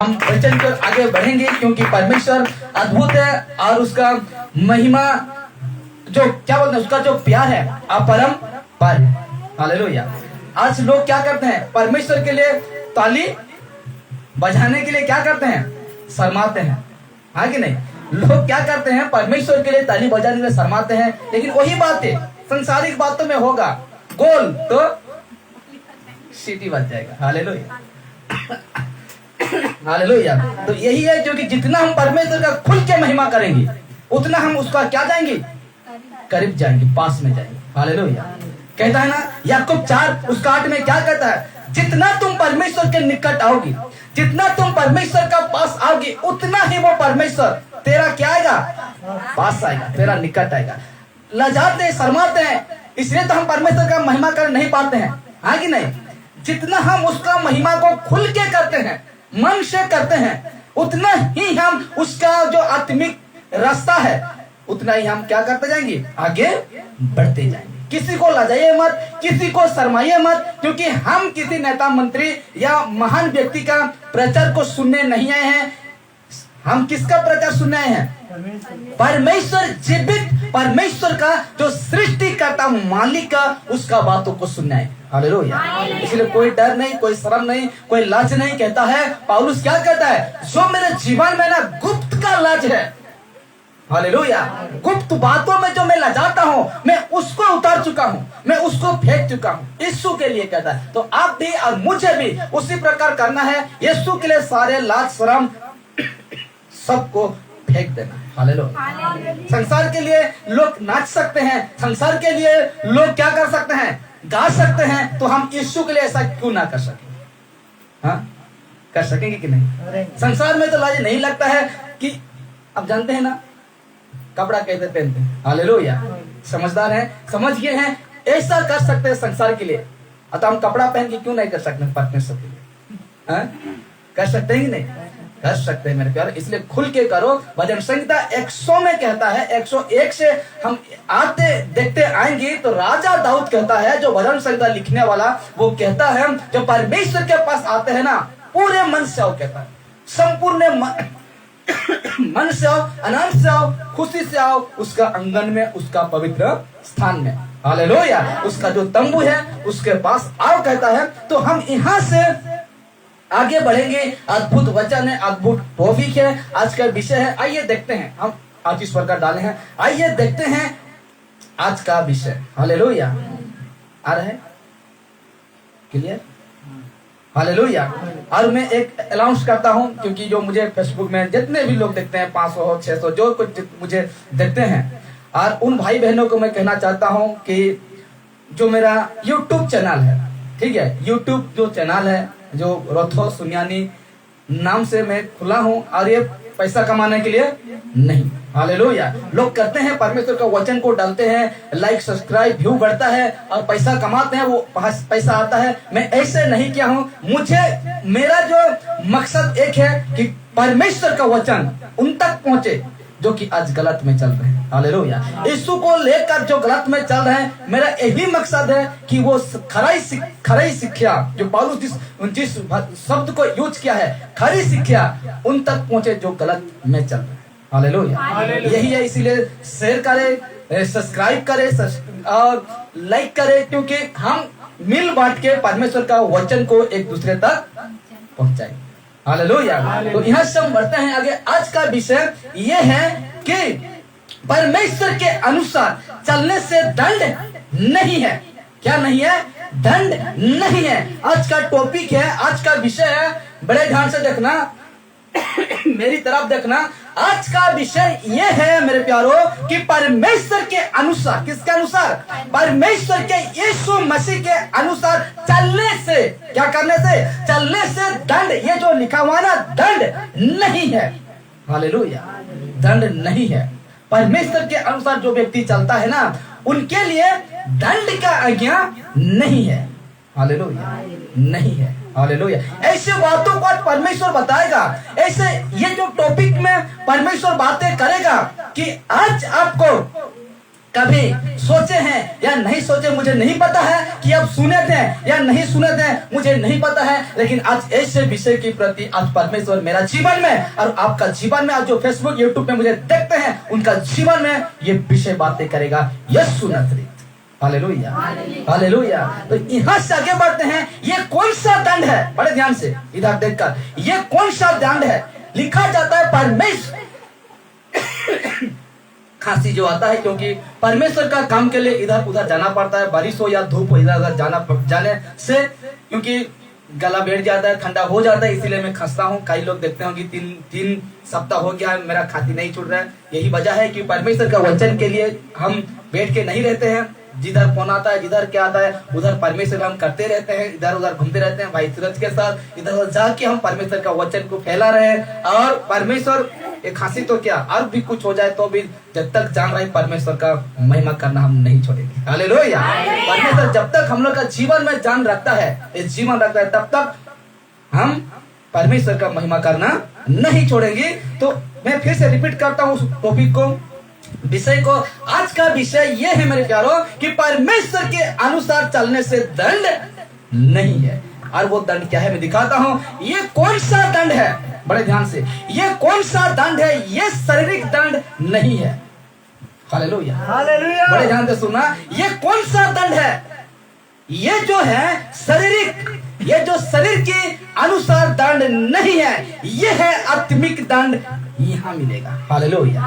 हम वचन पर आगे बढ़ेंगे क्योंकि परमेश्वर अद्भुत है और उसका महिमा जो क्या बोलते हैं उसका जो प्यार है अपरंपार है। हालेलुया। आज लोग क्या करते हैं परमेश्वर के लिए ताली बजाने के लिए क्या करते हैं शर्माते हैं, हाँ कि नहीं। लोग क्या करते हैं परमेश्वर के लिए ताली बजाने के लिए शर्माते हैं, लेकिन वही बातें संसारिक बातों में होगा गोल तो सीटी बज जाएगा। Hallelujah hallelujah. तो यही है क्योंकि जितना हम परमेश्वर का खुल के महिमा करेंगे उतना हम उसका क्या जाएंगे करीब जाएंगे, पास में जाएंगे। हालेलुया। कहता है ना याकूब 4 उसका 8 में क्या कहता है, जितना तुम परमेश्वर के निकट आओगी, जितना तुम परमेश्वर का पास आओगी, उतना ही वो परमेश्वर तेरा क्या आएगा पास आएगा, तेरा निकट आएगा। लजाते शर्माते हैं इसलिए तो हम परमेश्वर का महिमा कर नहीं पाते हैं, हाँ कि नहीं। जितना हम उसका महिमा को खुल के करते हैं, मन से करते हैं, उतना ही हम उसका जो आत्मिक रास्ता है उतना ही हम क्या करते जाएंगे आगे बढ़ते जाएंगे। किसी को लजाइए मत, किसी को शर्माइए मत, क्योंकि हम किसी नेता मंत्री या महान व्यक्ति का प्रचार को सुनने नहीं आए हैं। हम किसका प्रचार सुनने आए हैं? परमेश्वर, जीवित परमेश्वर का जो सृष्टि करता मालिक का उसका बातों को सुनना है। हालेलुया। इसलिए कोई डर नहीं, कोई शर्म नहीं, कोई लाज नहीं। कहता है पौलुस क्या कहता है, जो मेरे जीवन में ना गुप्त का लाज है, हालेलुया, गुप्त बातों में जो मैं लजाता हूँ मैं उसको उतार चुका हूँ, मैं उसको फेंक चुका हूँ यीशु के लिए। कहता है तो आप भी और मुझे भी उसी प्रकार करना है। यीशु के लिए सारे लाज शर्म सबको फेंक देना। हालेलुया। संसार के लिए लोग नाच सकते हैं, संसार के लिए लोग क्या कर सकते हैं गा सकते हैं, तो हम यीशु के लिए ऐसा क्यों ना कर सकें? हाँ कर सकेंगे कि नहीं? संसार में तो लाज नहीं लगता है कि अब जानते हैं ना कपड़ा कैसे पहनते हैं। हालेलुया। समझदार हैं, समझ गए हैं, ऐसा कर सकते हैं संसार के लिए। अतः हम कपड़ा पहन के क्यों नहीं कर सकते परमेश्वर के लिए? हाँ? कर सकते हैं कि नहीं? कर सकते हैं मेरे प्यार। इसलिए खुल के करो। भजन संहिता 100 में कहता है, 101 से हम आते देखते आएंगे तो राजा दाऊद कहता है, जो भजन संहिता लिखने वाला, वो कहता है जो परमेश्वर के पास आते हैं ना पूरे मन से आओ, कहता है संपूर्ण मन से आओ, आनंद से आओ, खुशी से आओ उसका आंगन में, उसका पवित्र स्थान में। हालेलुया। उसका जो तंबू है उसके पास आओ कहता है। तो हम यहाँ से आगे बढ़ेंगे। अद्भुत वचन है, अद्भुत टॉपिक है, आज का विषय है। आइए देखते हैं, हम आज इस प्रकार डाले हैं, आइए देखते हैं आज का विषय। हालेलुया। आ रहा है क्लियर? हालेलुया। और मैं एक अनाउंस करता हूं, क्योंकि जो मुझे फेसबुक में जितने भी लोग देखते हैं 500 600 जो कुछ मुझे देखते हैं, और उन भाई बहनों को मैं कहना चाहता हूं कि जो मेरा YouTube चैनल है, ठीक है, YouTube जो चैनल है जो रथो सुनियानी नाम से मैं खुला हूं, और ये पैसा कमाने के लिए नहीं। हालेलुया। लोग करते हैं परमेश्वर का वचन को डालते हैं, लाइक सब्सक्राइब व्यू बढ़ता है और पैसा कमाते हैं, वो पैसा आता है। मैं ऐसे नहीं किया हूं। मुझे मेरा जो मकसद एक है कि परमेश्वर का वचन उन तक पहुंचे जो कि आज गलत में चल रहे हैं। हालेलुया। यीशु को लेकर जो गलत में चल रहे हैं, मेरा यही मकसद है कि वो खरी शिक्षा जो पौलुस जिस शब्द को यूज किया है, खरी शिक्षा उन तक पहुंचे जो गलत में चल रहे हैं। हालेलुया। यही है, इसीलिए शेयर करें, सब्सक्राइब करें और लाइक करें, क्योंकि हम मिल बांट के परमेश्वर का वचन को एक दूसरे तक पहुंचाएं। हालेलुया। तो यहाँ से हम बढ़ते हैं आगे। आज का विषय ये है कि परमेश्वर के अनुसार चलने से दंड नहीं है। क्या नहीं है? दंड नहीं है। आज का टॉपिक है, आज का विषय है, बड़े ध्यान से देखना, मेरी तरफ देखना। आज का विषय ये है मेरे प्यारो कि परमेश्वर के अनुसार, किसके अनुसार? परमेश्वर के यीशु मसीह के अनुसार चलने से, क्या करने से? चलने से दंड, ये जो लिखा हुआ ना दंड नहीं है। हालेलुया। दंड नहीं है। परमेश्वर के अनुसार जो व्यक्ति चलता है ना उनके लिए दंड का आज्ञा नहीं है। हालेलुया। नहीं है। हालेलुया। ऐसे बातों को आज परमेश्वर बताएगा, ऐसे ये जो टॉपिक में परमेश्वर बातें करेगा कि आज आपको कभी सोचे हैं या नहीं सोचे मुझे नहीं पता है कि अब सुने थे या नहीं सुने थे, मुझे नहीं पता है। लेकिन आज ऐसे विषय के प्रति आज परमेश्वर मेरा जीवन में और आपका जीवन में, आज जो फेसबुक यूट्यूब में मुझे देखते हैं उनका जीवन में ये विषय बातें करेगा यीशु नासरी। Hallelujah, hallelujah. तो यहाँ से आगे बढ़ते हैं। ये कौन सा दंड है, बड़े ध्यान से इधर देखकर, ये कौन सा दंड है? लिखा जाता है परमेश्वर खांसी जो आता है क्योंकि परमेश्वर का काम के लिए इधर उधर जाना पड़ता है, बारिश हो या धूप हो, इधर उधर जाने से क्योंकि गला बैठ जाता है, ठंडा हो जाता है, इसीलिए मैं खांसता हूँ। कई लोग देखते हो कि तीन सप्ताह हो गया मेरा खांसी नहीं छूट रहा है। यही वजह है कि परमेश्वर का वचन के लिए हम बैठ के नहीं रहते हैं। जिधर फोन आता है, जिधर क्या आता है उधर परमेश्वर हम करते रहते हैं, इधर उधर घूमते रहते हैं भाई सूरज के साथ, इधर उधर जाके हम परमेश्वर का वचन को फैला रहे हैं। और परमेश्वर एक खांसी तो क्या और भी कुछ हो जाए तो भी जब तक जान रहे परमेश्वर का महिमा करना हम नहीं छोड़ेंगे। हालेलुया। परमेश्वर जब तक हम लोग का जीवन में जान रखता है, इस जीवन रखता है, तब तक हम परमेश्वर का महिमा करना नहीं छोड़ेंगे। तो मैं फिर से रिपीट करता हूँ उस टॉपिक को, विषय को। आज का विषय यह है मेरे प्यारों कि परमेश्वर के अनुसार चलने से दंड नहीं है। और वो दंड क्या है मैं दिखाता हूँ। ये कौन सा दंड है, बड़े ध्यान से, ये कौन सा दंड है? ये शारीरिक दंड नहीं है। Hallelujah, hallelujah. बड़े ध्यान से सुनना, ये कौन सा दंड है? ये जो है शारीरिक, ये जो शरीर के अनुसार दंड नहीं है, ये है आत्मिक दंड, यहाँ मिलेगा। Hallelujah,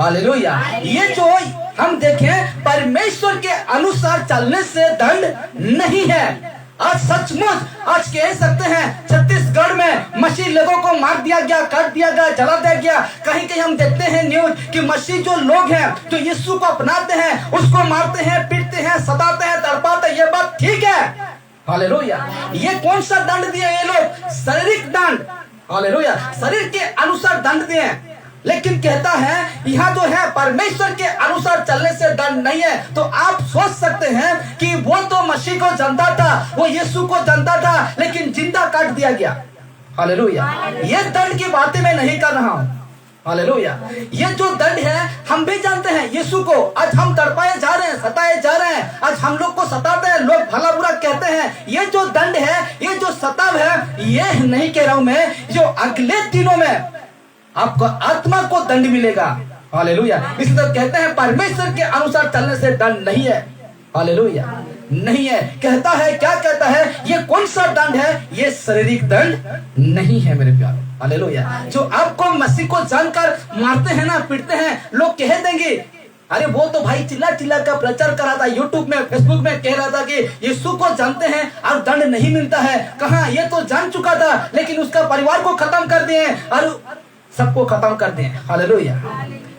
hallelujah. ये जो हम देखें परमेश्वर के अनुसार चलने से दंड नहीं है। आज सचमुच आज कह सकते हैं छत्तीसगढ़ में मसीह लोगों को मार दिया गया, काट दिया गया, जला दिया गया। कहीं कहीं हम देखते हैं न्यूज कि मसीह जो लोग हैं जो यीशु को अपनाते हैं उसको मारते हैं, पीटते हैं, सताते हैं, तड़पाते हैं। ये बात ठीक है। हालेलुया। ये कौन सा दंड दिए ये लोग? शारीरिक दंड। हालेलुया, शरीर के अनुसार दंड दिए। लेकिन कहता है यहाँ जो है परमेश्वर के अनुसार चलने से दंड नहीं है। तो आप सोच सकते हैं कि वो तो मसीह को जानता था, वो यीशु को जानता था, लेकिन जिंदा काट दिया गया। हालेलुया। ये दंड की बातें मैं नहीं कर रहा हूँ। हालेलुया। ये जो दंड है हम भी जानते हैं यीशु को। आज हम तड़पाए जा रहे हैं, सताए जा रहे हैं, आज हम लोग को सताते हैं, लोग भला बुरा कहते हैं। ये जो दंड है, ये जो सताव है, ये नहीं कह रहा हूं मैं, जो अगले दिनों में आपको आत्मा को दंड मिलेगा। हालेलुया। इसलिए तो कहते हैं परमेश्वर के अनुसार चलने से दंड नहीं है। हालेलुया, नहीं है। कहता है, क्या कहता है? ये कौन सा दंड है? ये शारीरिक दंड नहीं है मेरे प्यारों। हालेलुया। जो आपको मसीह को जानकर मारते हैं ना, पीटते हैं, लोग कह देंगे अरे वो तो भाई चिल्ला चिल्ला का प्रचार कर रहा था, यूट्यूब में फेसबुक में कह रहा था कि यीशु को जानते हैं और दंड नहीं मिलता है। कहा ये तो जान चुका था, लेकिन उसका परिवार को खत्म कर दिए और सबको खत्म कर दिए। हालेलुया।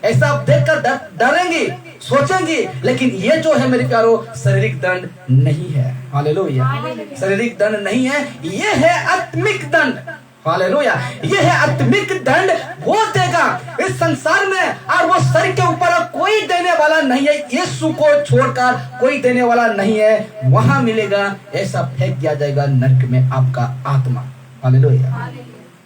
ऐसा देखकर डरेंगे, सोचेंगे, लेकिन ये जो है मेरे प्यारों शारीरिक दंड नहीं है। हालेलुया। शारीरिक दंड नहीं है, ये है आत्मिक दंड। हालेलुया। ये है आत्मिक दंड। वो देगा इस संसार में, और वो शरीर के ऊपर कोई देने वाला नहीं है। यीशु को छोड़कर कोई देने वाला नहीं है। वहां मिलेगा, ऐसा फेंक दिया जाएगा नरक में आपका आत्मा। Hallelujah,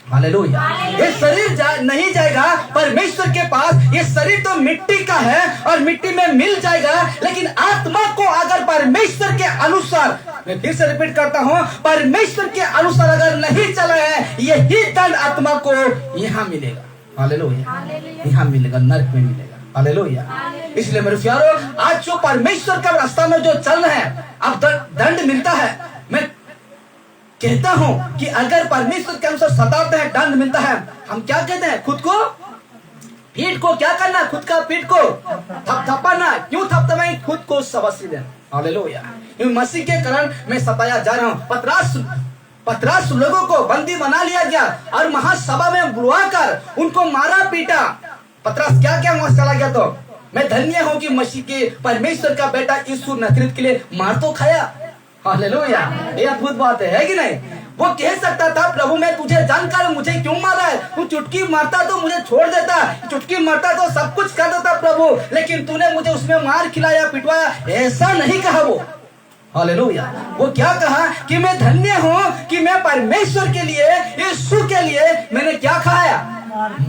hallelujah. ये शरीर नहीं जाएगा परमेश्वर के पास। ये शरीर तो मिट्टी का है और मिट्टी में मिल जाएगा, लेकिन आत्मा को अगर परमेश्वर के अनुसार, मैं फिर से रिपीट करता हूँ, परमेश्वर के अनुसार अगर नहीं चला है, यही दंड आत्मा को यहाँ मिलेगा। हालेलुया, यहाँ मिलेगा, नरक में मिलेगा। हालेलुया। इसलिए मेरे प्यारों, आज जो परमेश्वर का रास्ता में जो चल रहे हैं, अब दंड मिलता है। मैं कहता हूं कि अगर परमेश्वर के अनुसार सताते हैं, दंड मिलता है, हम क्या कहते हैं? खुद को पीठ को क्या करना? खुद का पीठ को थपथपाना। क्यों थपथपाएं? खुद को शाबाशी देना। हालेलुया। मसीह के कारण मैं सताया जा रहा हूँ। पतरस लोगों को बंदी बना लिया गया और महासभा में बुलवाकर उनको मारा पीटा। पतरस क्या क्या वहां चला गया। तो मैं धन्य हूँ कि मसीह के परमेश्वर का बेटा यीशु नासरी के लिए मार तो खाया। हालेलुया। ये अद्भुत बात है कि नहीं? वो कह सकता था प्रभु मैं तुझे जानकर मुझे क्यों मारा है? तू चुटकी मारता तो मुझे छोड़ देता, चुटकी मारता तो सब कुछ कर देता प्रभु, लेकिन तूने मुझे उसमें मार खिलाया, पिटवाया। ऐसा नहीं कहा वो। हालेलुया। वो क्या कहा कि मैं धन्य हूँ कि मैं परमेश्वर के लिए, यीशु के लिए मैंने क्या खाया?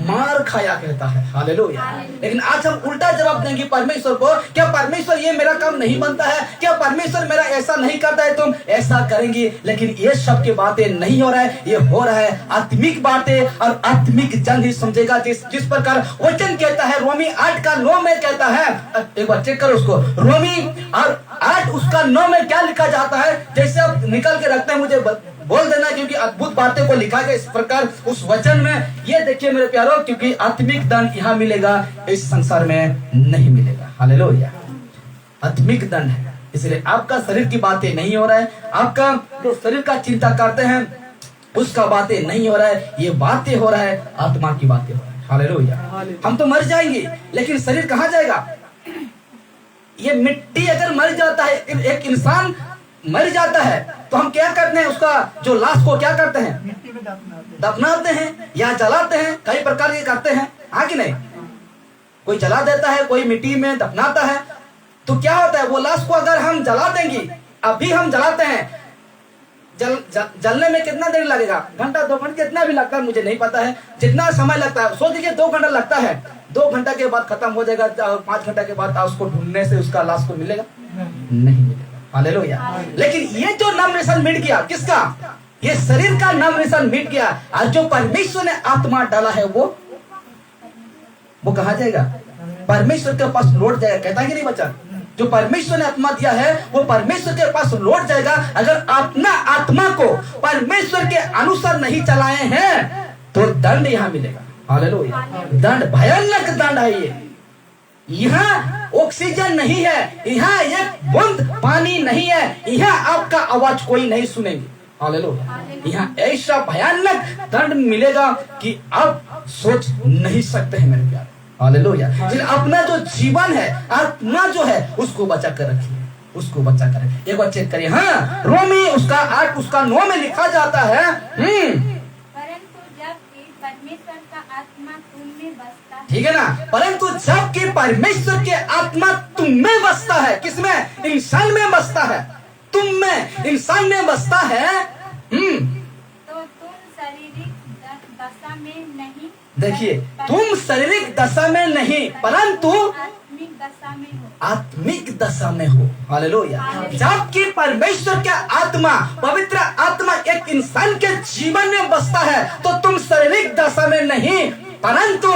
मार खाया कहता है। हालेलुया। लेकिन आज हम उल्टा जवाब देंगे परमेश्वर को, क्या परमेश्वर ये मेरा काम नहीं बनता है, क्या परमेश्वर मेरा ऐसा नहीं करता है, तुम ऐसा करेंगे। लेकिन ये सब की बातें नहीं हो रहा है, ये हो रहा है आत्मिक बातें, और आत्मिक जन ही समझेगा। जिस प्रकार वचन कहता है रोमी 8:9 में कहता है, एक बार चेक करो उसको, रोमी 8:9 में क्या लिखा जाता है, जैसे आप निकल के रखते हैं मुझे बोल देना, क्योंकि अद्भुत बातें को लिखा गया इस प्रकार उस वचन में। ये देखिए मेरे प्यारो, क्योंकि आत्मिक दंड यहाँ मिलेगा, इस संसार में नहीं मिलेगा। हालेलुया। आत्मिक दंड है, इसलिए आपका शरीर की बातें नहीं हो रहा है, आपका जो शरीर का चिंता करते हैं उसका बातें नहीं हो रहा है, ये बातें हो रहा है आत्मा की बातें हो रहा है। हालेलुया। हम तो मर जाएंगे, लेकिन शरीर कहाँ जाएगा? ये मिट्टी अगर मर जाता है, एक इंसान मर जाता है तो हम क्या करते हैं, उसका जो लाश को क्या करते हैं? मिट्टी में दफनाते हैं या जलाते हैं, कई प्रकार के करते हैं, हाँ कि नहीं? कोई जला देता है, कोई मिट्टी में दफनाता है। तो क्या होता है, वो लाश को अगर हम जला देंगे, अभी हम जलाते हैं, जलने में कितना देर लगेगा? घंटा 2 घंटे, कितना भी लगता है मुझे नहीं पता है, जितना समय लगता है सोच लीजिए 2 घंटा लगता है। 2 घंटा के बाद खत्म हो जाएगा, 5 घंटा के बाद उसको ढूंढने से उसका लाश को मिलेगा? नहीं मिलेगा। हालेलुया। लेकिन ये जो नामनिशान मिट गया, किसका? ये शरीर का नामनिशान मिट गया, और जो परमेश्वर ने आत्मा डाला है वो कहाँ जाएगा? परमेश्वर के पास लौट जाएगा। कहता है कि नहीं बच्चा? जो परमेश्वर ने आत्मा दिया है वो परमेश्वर के पास लौट जाएगा। अगर अपना आत्मा को परमेश्वर के अनुसार नहीं चलाए हैं तो दंड यहाँ मिलेगा। हालेलुया। दंड, भयानक दंड है ये। यहाँ ऑक्सीजन नहीं है, यहाँ एक बूंद पानी नहीं है, यहाँ आपका आवाज कोई नहीं सुनेंगे। हालेलुया। यहाँ ऐसा भयानक दंड मिलेगा कि आप सोच नहीं सकते हैं मेरे प्यारे। हालेलुया। अपना जो जीवन है, आत्मा जो है, उसको बचा कर रखिए, उसको बचा कर रखिए। एक बार चेक करिए, हाँ, रोमी 8:9 में लिखा जाता है, परंतु जबकि परमेश्वर का आत्मा तुम में बसता है, ठीक है ना? परंतु जबकि परमेश्वर के आत्मा तुम में बसता है, किसमें? इंसान में बसता है, तुम में, इंसान में बसता है। तो तुम शारीरिक दशा में नहीं, देखिए, तुम शारीरिक दशा में नहीं परंतु आत्मिक दशा में हो, आत्मिक दशा में हो। हालेलुया। जबकि परमेश्वर का आत्मा, पवित्र आत्मा एक इंसान के जीवन में बसता है, तो तुम शारीरिक दशा में नहीं परंतु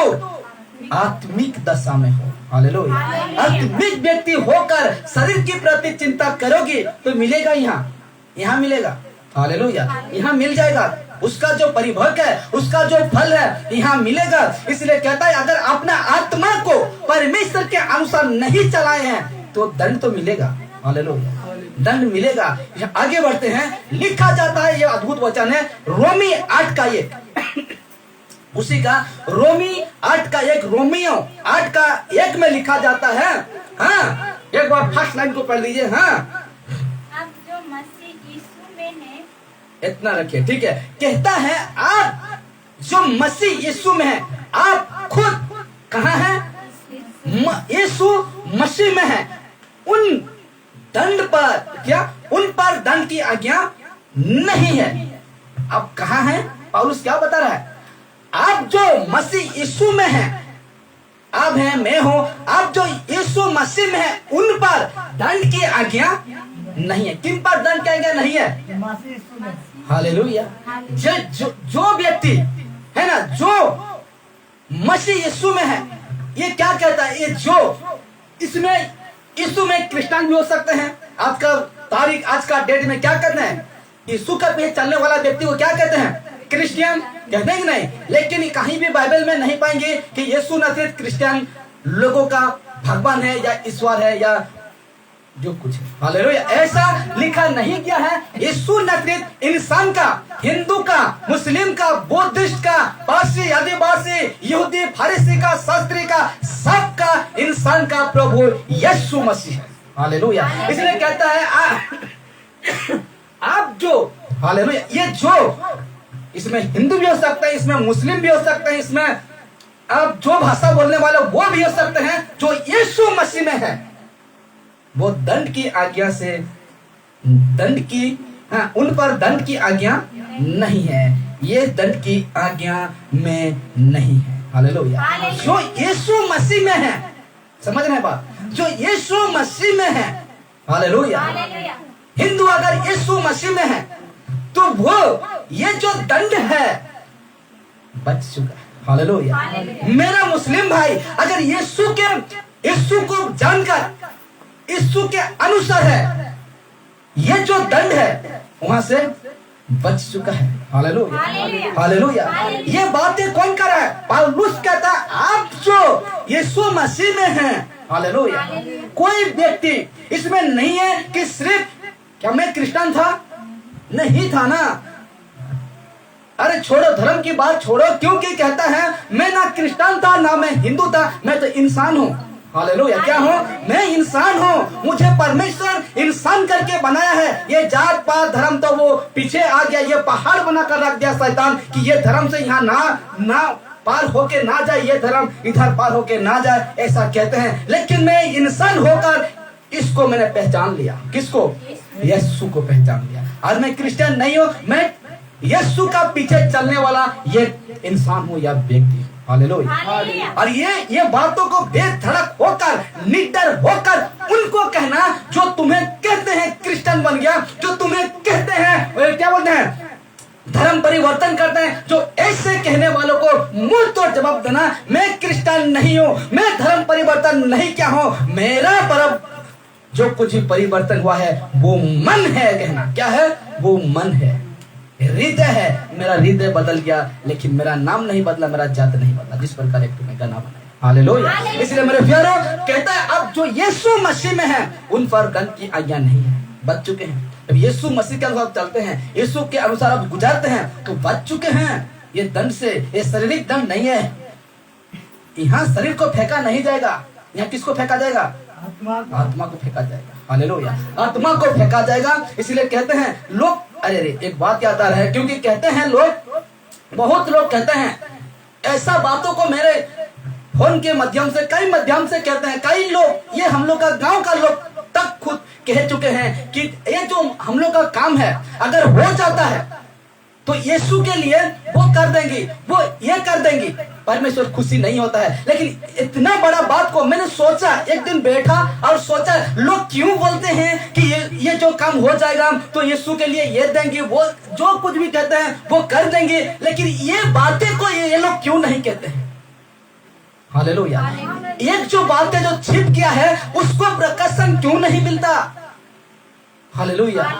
आत्मिक दशा में हो। हालेलुया। आत्मिक व्यक्ति होकर शरीर के प्रति चिंता करोगे तो मिलेगा, यहाँ मिलेगा। हालेलुया। यहाँ मिल जाएगा, उसका जो परिभोग है, उसका जो फल है यहाँ मिलेगा। इसलिए कहता है अगर अपना आत्मा को परमेश्वर के अनुसार नहीं चलाए हैं तो दंड तो मिलेगा। हालेलुया। दंड मिलेगा। आगे बढ़ते हैं, लिखा जाता है, ये अद्भुत वचन है, रोमी 8:1, उसी का रोमी 8:1, रोमियो 8:1 में लिखा जाता है। हाँ, एक बार फर्स्ट लाइन को पढ़ लीजिए। हाँ, अब जो मसीह यीशु में है, इतना रखिए, ठीक है। कहता है आप जो मसीह यीशु में है, आप खुद कहाँ हैं? यीशु मसीह में है। उन दंड पर क्या? उन पर दंड की आज्ञा नहीं है। अब कहाँ हैं? पौलुस क्या बता रहा है? आप जो मसीह यीशु में हैं, आप हैं, मैं हूं, आप जो यीशु मसीह में है, उन पर दंड की आज्ञा नहीं है। किन पर दंड की आज्ञा नहीं है? हालेलुया। जो व्यक्ति है ना, जो मसीह यीशु में है, ये क्या कहता है? ये जो इसमें यीशु में क्रिश्चियन भी हो सकते हैं। आज का तारीख, आज का डेट में क्या कहते हैं? यीशु का पीछे चलने वाला व्यक्ति को क्या कहते हैं? क्रिश्चियन कहते हैं कि नहीं? लेकिन कहीं भी बाइबल में नहीं पाएंगे कि यीशु नासरीत क्रिश्चियन लोगों का भगवान है या ईश्वर है या जो कुछ है। हालेलुया। ऐसा लिखा नहीं गया है। यीशु नासरीत इंसान का, हिंदू का, मुस्लिम का, बुद्धिस्ट का, पारसी, आदिवासी, यहूदी, फारसी का, शास्त्री का, सबका इंसान का प्रभु यीशु मसीह है। हालेलुया। इसलिए कहता है आप जो, हालेलुया, ये जो, इसमें हिंदू भी हो सकता है, इसमें मुस्लिम भी हो सकते हैं, इसमें आप जो भाषा बोलने वाले वो भी हो सकते हैं, जो यीशु मसीह में है, वो दंड की आज्ञा से, दंड की, हाँ, उन पर दंड की आज्ञा नहीं है। ये दंड की आज्ञा में नहीं है। हालेलुया। जो यीशु मसीह में है, समझ रहे हैं बात, जो यीशु मसीह में है, हालेलुया, हिंदू अगर यीशु मसीह में है तो वो ये जो दंड है बच चुका है। हालेलुया। मेरा मुस्लिम भाई अगर यीशु को जानकर यीशु के अनुसार है, ये जो दंड है वहां से बच चुका है। Hallelujah, hallelujah. ये बातें कौन कर रहा है? पौलुस कहता है आप जो यीशु मसीह में हैं, हालेलुया, कोई व्यक्ति इसमें नहीं है कि सिर्फ क्या मैं क्रिश्चियन था, नहीं था ना। अरे छोड़ो, धर्म की बात छोड़ो, क्योंकि कहता है मैं ना क्रिश्चियन था ना मैं हिंदू था, मैं तो इंसान हूँ। हालेलुया। क्या हूँ? मैं इंसान हूँ। मुझे परमेश्वर इंसान करके बनाया है। ये जात पात धर्म तो वो पीछे आ गया, ये पहाड़ बनाकर रख दिया शैतान कि ये धर्म से यहाँ ना पार होके ना जाए, ये धर्म इधर पार होके ना जाए, ऐसा कहते हैं। लेकिन मैं इंसान होकर इसको मैंने पहचान लिया। किसको? यीशु को पहचान लिया। आज मैं क्रिश्चियन नहीं हूँ, मैं यीशु का पीछे चलने वाला ये इंसान हूँ या व्यक्ति। हालेलुया। और ये बातों को बेधड़क होकर, निडर होकर उनको कहना जो तुम्हें कहते हैं क्रिश्चियन बन गया, जो तुम्हें कहते हैं क्या बोलते हैं धर्म परिवर्तन करते हैं, जो ऐसे कहने वालों को मुंह तोड़ जवाब देना मैं क्रिश्चियन नहीं हूँ, मैं धर्म परिवर्तन नहीं क्या हूँ, मेरा परम जो कुछ भी परिवर्तन हुआ है वो मन है। कहना क्या है? वो मन है, हृदय है। मेरा हृदय बदल गया लेकिन मेरा नाम नहीं बदला, मेरा जात नहीं बदला, जिस प्रकार एक तुम्हें गाना बनाया। हालेलुया। इसलिए मेरे प्यारो कहता है अब जो यीशु मसीह में है उन पर दंड की आज्ञा नहीं है, बच चुके हैं। अब यीशु मसीह के अनुसार चलते हैं, यीशु के अनुसार अब गुजारते हैं तो बच चुके हैं ये दंड से। ये शारीरिक दंड नहीं है, यहाँ शरीर को फेंका नहीं जाएगा, यहाँ किसको फेंका जाएगा? आत्मा को फेंका जाएगा। हालेलुया। आत्मा को फेंका जाएगा। इसलिए कहते हैं लोग, अरे एक बात याद आ रहा है, क्योंकि कहते हैं लोग, बहुत लोग कहते हैं ऐसा बातों को मेरे फोन के माध्यम से, कई माध्यम से कहते हैं, कई लोग, ये हम लोग का गांव का लोग तक खुद कह चुके हैं कि ये जो हम लोग का काम है अगर हो जाता है तो यीशु के लिए वो कर देंगे, वो ये कर देंगे। परमेश्वर खुशी नहीं होता है। लेकिन इतना बड़ा बात को मैंने सोचा, एक दिन बैठा और सोचा लोग क्यों बोलते हैं कि ये जो काम हो जाएगा तो यीशु के लिए ये देंगे, वो जो कुछ भी कहते हैं वो कर देंगे, लेकिन ये बातें को ये लोग क्यों नहीं कहते हैं? हालेलुया। एक जो बात है जो छिप गया है उसको प्रकाशन क्यों नहीं मिलता? हालेलुया।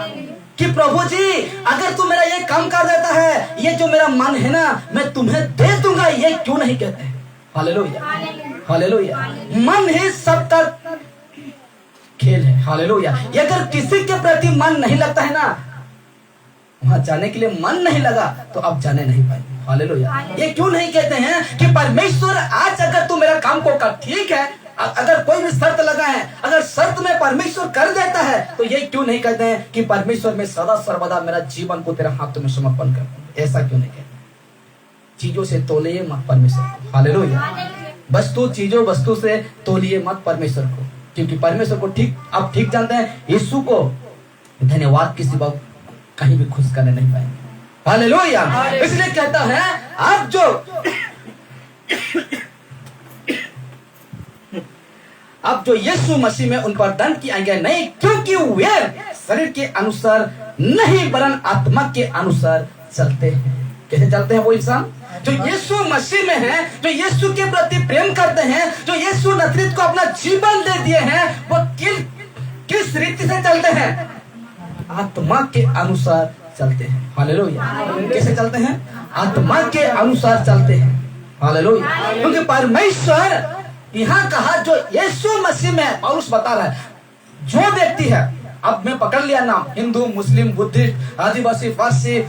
कि प्रभु जी अगर तू मेरा ये काम कर देता है, ये जो मेरा मन है ना मैं तुम्हें दे दूंगा, ये क्यों नहीं कहते? Hallelujah, hallelujah. मन ही सबका खेल है। हालेलुया। ये अगर किसी के प्रति मन नहीं लगता है ना, वहां जाने के लिए मन नहीं लगा तो अब जाने नहीं पाएंगे। हालेलुया। ये क्यों नहीं कहते हैं कि परमेश्वर आज अगर तू मेरा काम को कर, ठीक है, अगर कोई भी शर्त लगा है, अगर शर्त में परमेश्वर कर देता है तो ये क्यों नहीं कहते हैं कि परमेश्वर में सदा सर्वदा मेरा जीवन को तेरे हाथों में समर्पण कर दूं? ऐसा क्यों नहीं कहते? चीजों से तोलिए मत परमेश्वर को। हालेलुया। वस्तु से तोलिए मत परमेश्वर को, क्योंकि परमेश्वर को आप ठीक जानते हैं, यीशु को धन्यवाद के सिवा कहीं भी खुश करने नहीं पाएंगे। हालेलुया। इसलिए कहता है आप जो अब जो यीशु मसीह में उन पर दंड की आज्ञा नहीं, क्योंकि वे शरीर के अनुसार नहीं वरन आत्मा के अनुसार चलते हैं। कैसे चलते हैं वो इंसान जो यीशु मसीह में है, जो यीशु के प्रति प्रेम करते हैं, जो यीशु नजरीत को अपना जीवन दे दिए हैं, वो किस रीति से चलते हैं? आत्मा के अनुसार चलते हैं। हालेलुया। कैसे चलते हैं? आत्मा के अनुसार चलते हैं। हालेलुया। क्योंकि परमेश्वर यहाँ कहा जो यीशु मसीह में, पौलुस बता रहा है जो व्यक्ति है, अब मैं पकड़ लिया नाम, हिंदू, मुस्लिम, बुद्धिस्ट, आदिवासी, फारसी,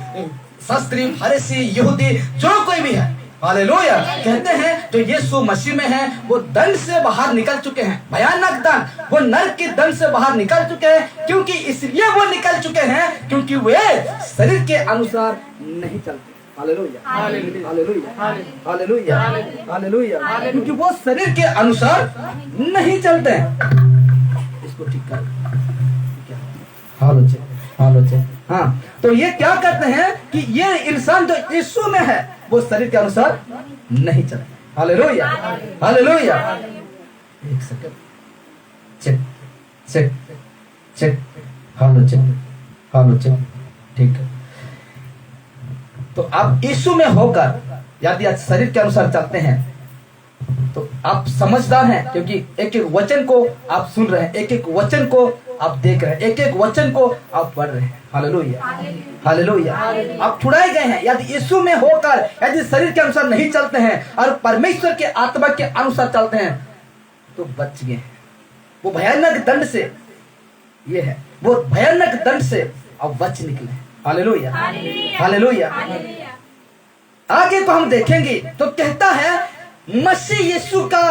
शास्त्री, फरीसी, यहूदी, जो कोई भी है, हालेलुया, कहते हैं जो यीशु मसीह में है वो दंड से बाहर निकल चुके हैं, भयानक दंड, वो नरक के दंड से बाहर निकल चुके हैं। क्योंकि इसलिए वो निकल चुके हैं क्योंकि वे शरीर के अनुसार नहीं चलते। Hallelujah, hallelujah, hallelujah, hallelujah. क्योंकि वो शरीर के अनुसार नहीं चलते हैं। इसको ठीक कर। हालो चेक, हालो चेक। हाँ, तो ये क्या कहते हैं कि ये इंसान जो यीशु में है वो शरीर के अनुसार नहीं चलता। Hallelujah, hallelujah. एक सेकंड, चेक चेक चेक, हालो चेक, हालो चेक, ठीक है। तो आप यीशु में होकर यदि आज शरीर के अनुसार चलते हैं तो आप समझदार हैं, क्योंकि एक एक वचन को आप सुन रहे हैं, एक एक वचन को आप देख रहे हैं, एक एक वचन को आप पढ़ रहे हैं। Hallelujah, hallelujah. आप छुड़ाए गए हैं। यदि यीशु में होकर यदि शरीर के अनुसार नहीं चलते हैं और परमेश्वर के आत्मा के अनुसार चलते हैं तो बच गए हैं। वो भयानक दंड से, ये है वो भयानक दंड से अब बच निकले। Hallelujah, hallelujah. आगे को हम देखेंगे तो कहता है मसीह यीशु का,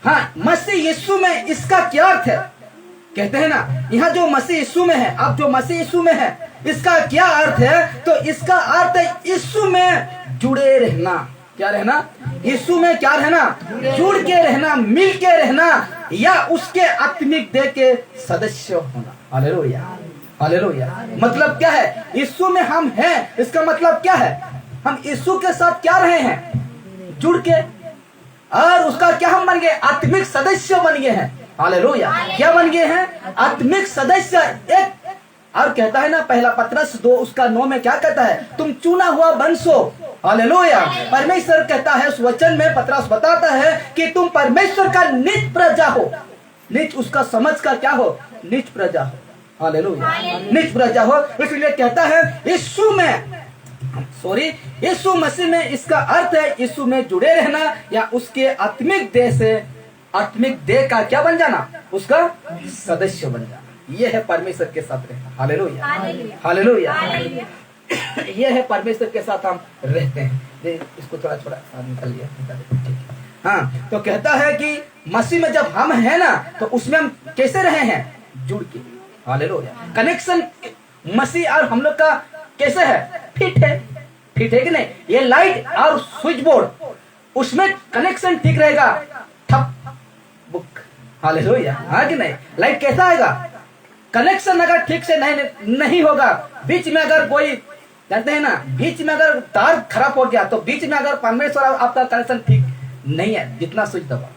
हाँ, मसीह यीशु में इसका क्या अर्थ है? कहते हैं ना, यहाँ जो मसीह यीशु में है, आप जो मसीह यीशु में है, इसका क्या अर्थ है? तो इसका अर्थ है यीशु में जुड़े रहना। क्या रहना? यीशु में क्या रहना? जुड़ के रहना, मिल के रहना, या उसके आत्मिक देह के सदस्य होना। Hallelujah, hallelujah. मतलब क्या है? यीशु में हम हैं, इसका मतलब क्या है? हम यीशु के साथ क्या रहे हैं? जुड़ के, और उसका क्या हम बन गए? आत्मिक सदस्य बन गए हैं। हालेलुया। क्या बन गए हैं? आत्मिक सदस्य। एक और कहता है ना, पहला पत्रस 2:9 में क्या कहता है? तुम चुना हुआ वंश हो। हालेलुया। परमेश्वर कहता है उस वचन में, पत्रस बताता है कि तुम परमेश्वर का निज प्रजा हो। निज उसका समझ का क्या हो? निज प्रजा हो। हालेलुया, निज प्रजा हो। इसलिए कहता है यीशु में, यीशु मसीह में, इसका अर्थ है यीशु में जुड़े रहना, या उसके आत्मिक देह से, आत्मिक देह का क्या बन जाना? उसका सदस्य बन जाना। ये है परमेश्वर के साथ रहना। Hallelujah, hallelujah. ये है परमेश्वर के साथ हम रहते हैं। इसको थोड़ा थोड़ा निकल लिया, ठीक है। हाँ, तो कहता है कि मसीह में जब हम हैं ना, तो उसमें हम कैसे रहे हैं? जुड़ के। हालेलुया। कनेक्शन मसीह और हम लोग का कैसे है? फिट है, फिट है कि नहीं? ये लाइट और स्विच बोर्ड, उसमें कनेक्शन ठीक रहेगा, ठप बुक। हालेलुया, हाँ कि नहीं? लाइट कैसा आएगा? कनेक्शन अगर ठीक से नहीं होगा, बीच में अगर कोई, जानते हैं ना, बीच में अगर तार खराब हो गया, तो बीच में अगर परमेश्वर आपका कनेक्शन ठीक नहीं है, जितना स्विच दबाओ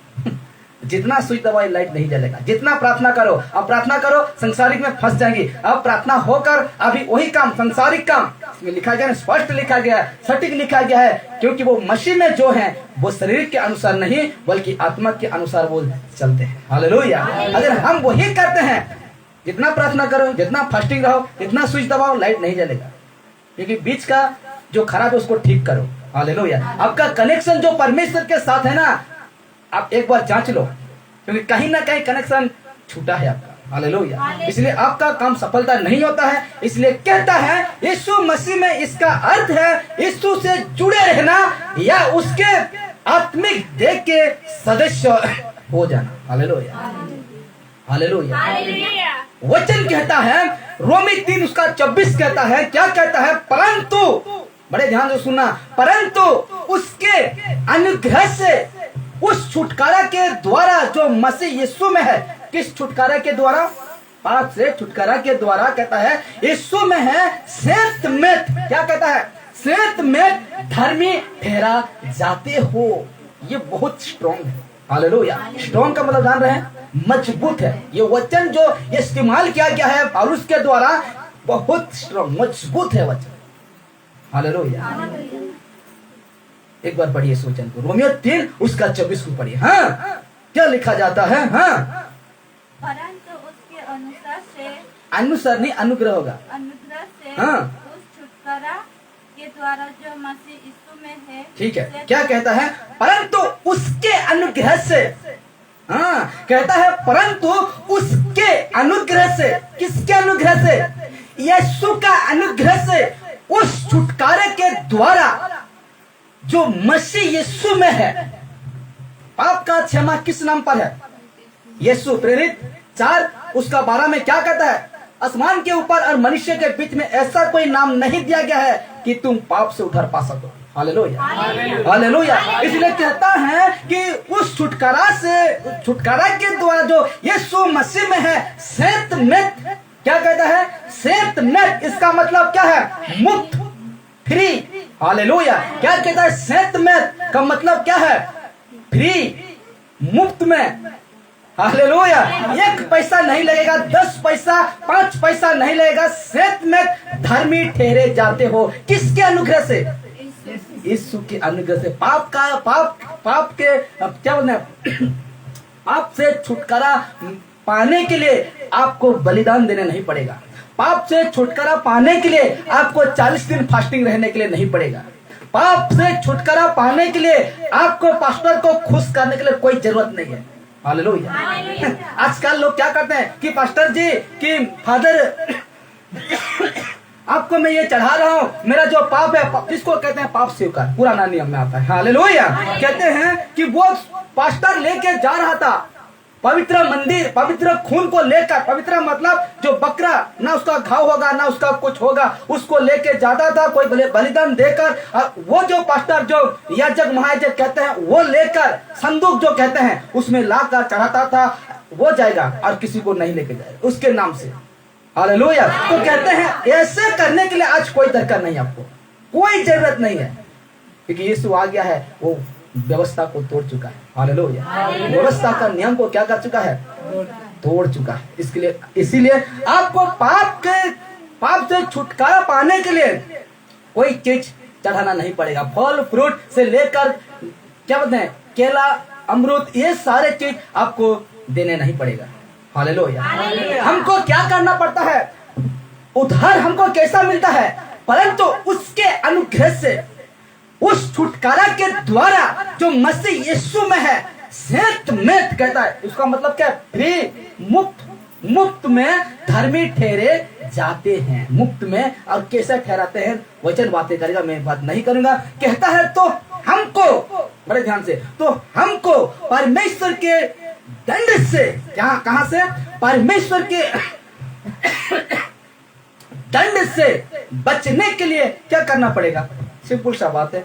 जितना स्विच दबाओ लाइट नहीं जलेगा। जितना प्रार्थना करो, अब प्रार्थना करो, संसारिक में फंस जाएंगी। अब प्रार्थना होकर अभी वही काम, संसारिक काम, इसमें लिखा गया है, स्पष्ट लिखा गया है, सटीक लिखा गया है, क्योंकि वो मसीह में जो है वो शरीर के अनुसार नहीं बल्कि आत्मा के अनुसार वो चलते हैं। हालेलुया। अगर हम वही करते हैं, जितना प्रार्थना करो, जितना फास्टिंग रहो, जितना स्विच दबाओ, लाइट नहीं जलेगा, क्योंकि बीच का जो खराब है उसको ठीक करो। हालेलुया। आपका कनेक्शन जो परमेश्वर के साथ है ना, आप एक बार जांच लो, क्योंकि कहीं ना कहीं कनेक्शन छूटा है आपका। हालेलुया। इसलिए आपका काम सफलता नहीं होता है। इसलिए कहता है यीशु मसीह में, इसका अर्थ है यीशु से जुड़े रहना, या उसके आत्मिक देह के सदस्य हो जाना। Hallelujah, hallelujah. वचन कहता है, रोमी 3:24 कहता है, क्या कहता है? परंतु, बड़े ध्यान से सुनना, परंतु उसके अनुग्रह से, उस छुटकारा के द्वारा जो मसीह यीशु में है। किस छुटकारा के द्वारा? पाप से छुटकारा के द्वारा। कहता है यीशु में है, श्वेत में, क्या कहता है? श्वेत में धर्मी ठहरा जाते हो। ये बहुत स्ट्रॉन्ग है। हालेलुया। स्ट्रॉन्ग का मतलब जान रहे हैं? मजबूत है। ये वचन जो इस्तेमाल किया गया है पौलुस के द्वारा, बहुत स्ट्रॉन्ग, मजबूत है वचन। हालेलुया। एक बार पढ़िए इस वचन को, रोमियो 3:24 को पढ़िए। हाँ, क्या लिखा जाता है? हाँ, परंतु उसके अनुसार से, अनुसार नहीं, अनुग्रह होगा। अनुग्रह से, हाँ, उस छुटकारा के द्वारा जो मसीह यीशु में है। ठीक है। क्या कहता है? परंतु उसके अनुग्रह से। हाँ, कहता है परंतु उसके अनुग्रह से। किसके अनुग्रह से? यीशु का अनुग्रह से, उस छुटकारे के द्वारा जो मसीह यीशु में है। पाप का क्षमा किस नाम पर है? यीशु। प्रेरित 4:12 में क्या कहता है? आसमान के ऊपर और मनुष्य के बीच में ऐसा कोई नाम नहीं दिया गया है कि तुम पाप से उद्धार पा सको। Hallelujah, hallelujah. इसलिए कहता है कि उस छुटकारा से, छुटकारा के द्वारा जो यीशु मसीह में है, श्वेत में क्या कहता है? सेट मेट, इसका मतलब क्या है? मुक्त, फ्री। हालेलुया। क्या कहता है? सेट मेट का मतलब क्या है? फ्री, मुफ्त में। हालेलुया। 1 पैसा नहीं लगेगा, 10 पैसा, 5 पैसा नहीं लगेगा। सेट में धर्मी ठहरे जाते हो। किसके अनुग्रह से? यीशु के अनुग्रह से। पाप के क्या बोलते हैं? पाप से छुटकारा पाने के लिए आपको बलिदान देना नहीं पड़ेगा। पाप से छुटकारा पाने के लिए आपको 40 दिन फास्टिंग रहने के लिए नहीं पड़ेगा। पाप से छुटकारा पाने के लिए आपको पास्टर को खुश करने के लिए कोई जरूरत नहीं है। हालेलुया। आजकल लोग क्या करते हैं कि पास्टर जी, कि फादर आपको मैं ये चढ़ा रहा हूँ, मेरा जो पाप है, जिसको कहते हैं पाप स्वीकार, पुराना नियम में आता है। हालेलुया। कहते हैं कि वो पास्टर लेके जा रहा था पवित्र मंदिर, पवित्र खून को लेकर। पवित्र मतलब जो बकरा, ना उसका घाव होगा ना उसका कुछ होगा, उसको लेके जाता था कोई बलिदान देकर। वो जो पास्टर, जो याजक महायाजक कहते हैं, वो लेकर संदूक जो कहते हैं उसमें लाकर चढ़ाता था। वो जाएगा और किसी को नहीं लेके जाएगा उसके नाम से। हालेलुया। तो कहते हैं ऐसे करने के लिए आज कोई दरकार नहीं, आपको कोई जरूरत नहीं है, क्योंकि यीशु आ गया है, वो व्यवस्था को तोड़ चुका है। हालेलुया। व्यवस्था का नियम को क्या कर चुका है? तोड़ चुका है। इसीलिए आपको पाप से छुटकारा पाने के लिए कोई चीज चढ़ाना नहीं पड़ेगा। फल फ्रूट से लेकर क्या बोलते हैं, केला, अमरूद, ये सारे चीज आपको देने नहीं पड़ेगा। हालेलुया। हमको क्या करना पड़ता है? उद्धार हमको कैसा मिलता है? परंतु उसके अनुग्रह से, उस छुटकारा के द्वारा जो मसीह यीशु में है। सेट मेट कहता है, उसका मतलब क्या है? फ्री, मुफ्त में धर्मी ठहरे जाते हैं। मुफ्त में। और कैसे ठहराते हैं? वचन बातें करेगा, मैं बात नहीं करूंगा। कहता है तो हमको, बड़े ध्यान से, तो हमको परमेश्वर के दंड से, कहां से? परमेश्वर के दंड से बचने के लिए क्या करना पड़ेगा? सिंपल सा बात है,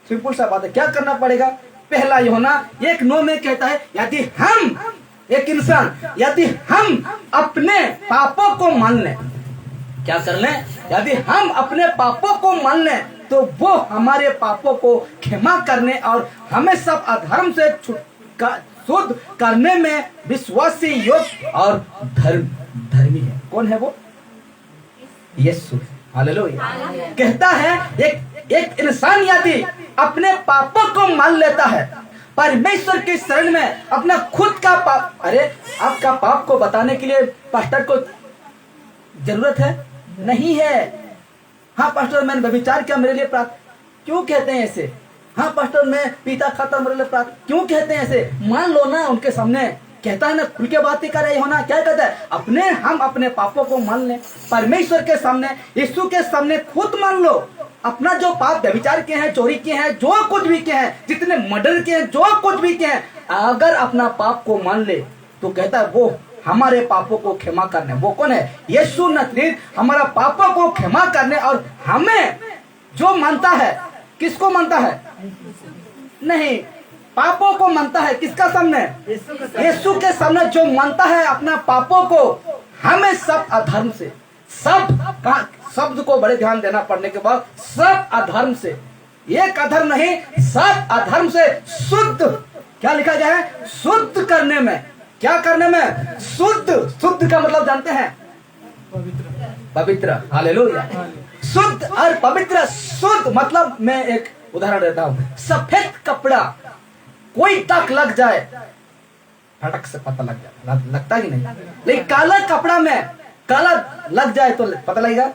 सिंपल सा बात है। क्या करना पड़ेगा? पहला यूहन्ना 1:9 में कहता है, यदि हम, एक इंसान, यदि हम अपने पापों को मान लें, क्या कर लें? यदि हम अपने पापों को मान लें तो वो हमारे पापों को क्षमा करने और हमें सब अधर्म से शुद्ध करने में विश्वासी, योग्य और धर्मी है। कौन है वो? यीशु। हालेलुया। कहता है एक इंसान यदि अपने पापों को मान लेता है, परमेश्वर की शरण में अपना खुद का पाप, अरे आपका पाप को बताने के लिए पास्टर को जरूरत है? नहीं है। हाँ पास्टर, मैंने व्यभिचार किया, मेरे लिए प्रार्थना, क्यों कहते हैं ऐसे? हाँ पास्टर, मैं पीता खाता, मेरे लिए प्रार्थना, क्यों कहते हैं ऐसे? मान लो ना उनके सामने। कहता है ना, खुल के बात ही कर रहे हो ना। क्या कहता है? हम अपने पापों को मान लें, परमेश्वर के सामने, यीशु के सामने खुद मान लो। अपना जो पाप, व्यभिचार किए हैं, चोरी किए हैं, जो कुछ भी किए हैं, जितने मर्डर किए हैं, जो कुछ भी किए हैं, अगर अपना पाप को मान ले तो कहता है वो हमारे पापों को क्षमा करने। वो कौन है? यीशु नजरीत हमारा पापों को क्षमा करने। और हमें जो मानता है, किसको मानता है? नहीं, पापों को मानता है। किसका सामने? यीशु के सामने जो मानता है अपना पापों को, हमें सब अधर्म से, सब शब्द को बड़े ध्यान देना पड़ने के बाद, सब अधर्म से, एक अधर्म नहीं, सब अधर्म से शुद्ध, क्या लिखा गया है? शुद्ध करने में। क्या करने में? शुद्ध का मतलब जानते हैं? पवित्र। हालेलुया। शुद्ध और पवित्र। शुद्ध मतलब, मैं एक उदाहरण देता हूं। सफेद कपड़ा, कोई दाग लग जाए, फटक से पता लग जाता, लगता ही नहीं। लेकिन काला कपड़ा में काला लग जाए तो पता लगेगा?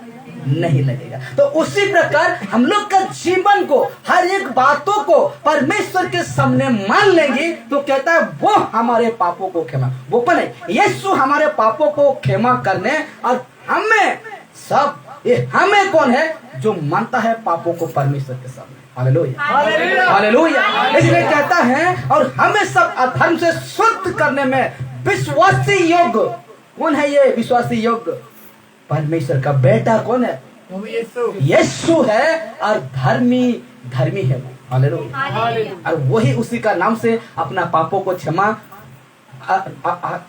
नहीं लगेगा। तो उसी प्रकार हम लोग का जीवन को, हर एक बातों को परमेश्वर के सामने मान लेंगे तो कहता है वो हमारे पापों को क्षमा, वो कौन है? यीशु हमारे पापों को क्षमा करने। और हमें सब, ये हमें कौन है? जो मानता है पापों को परमेश्वर के सामने। Hallelujah, hallelujah. इसलिए कहता है और हमें सब अधर्म से शुद्ध करने में विश्वासी योग्य। कौन है ये विश्वासी योग्य? परमेश्वर का बेटा। कौन है? यीशु है। और धर्मी है वो। हालेलुया। और वही उसी का नाम से अपना पापों को क्षमा